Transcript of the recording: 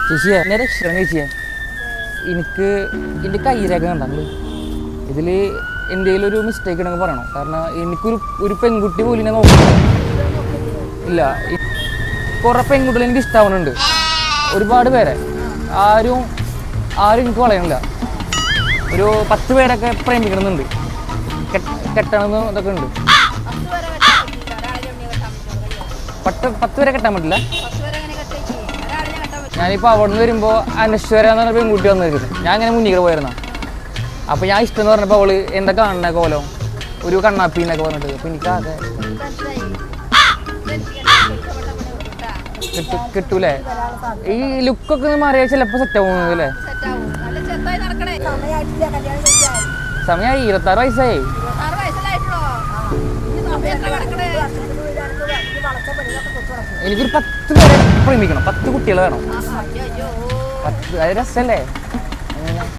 ചേച്ചിയെ എന്നെ രക്ഷണം ചേച്ചിയെ എനിക്ക് എൻ്റെ കയ്യിലൊക്കെ കണ്ടു ഇതിൽ എന്തെങ്കിലും ഒരു മിസ്റ്റേക്ക് ഉണ്ടെങ്കിൽ പറയണം. കാരണം എനിക്കൊരു പെൺകുട്ടി പോലും എന്നെ നോക്കുന്നില്ല. ഇല്ല, കുറേ പെൺകുട്ടികൾ എനിക്ക് ഇഷ്ടമാവുന്നുണ്ട്, ഒരുപാട് പേരെ. ആരും എനിക്ക് വളയണില്ല. ഒരു 10 പേരൊക്കെ പ്രേമിക്കണമെന്നുണ്ട്, കെട്ടണമെന്ന് ഇതൊക്കെ ഉണ്ട്. 10 പേരെ കെട്ടാൻ പറ്റില്ല. ഞാനിപ്പോൾ അവിടെ നിന്ന് വരുമ്പോൾ അനശ്വര എന്ന് പറഞ്ഞ പെൺകുട്ടി വന്നിരിക്കുന്നത്. ഞാൻ അങ്ങനെ മുന്നിൽ പോയിരുന്ന. അപ്പോൾ ഞാൻ ഇഷ്ടം എന്ന് പറഞ്ഞപ്പോൾ അവള് എന്താ കാണുന്ന കോലം, ഒരു കണ്ണാപ്പി എന്നൊക്കെ പറഞ്ഞിട്ട്. അപ്പോൾ എനിക്കാകെ കിട്ടൂലേ? ഈ ലുക്കൊക്കെ മാറിയാൽ ചിലപ്പോൾ സെറ്റ് ആവുന്നത് അല്ലേ? സമയമായി 26 വയസ്സായി. എനിക്കൊരു 10 പേരെ പ്രേമിക്കണം, 10 കുട്ടികൾ വേണം. 10 അത് രസമല്ലേ?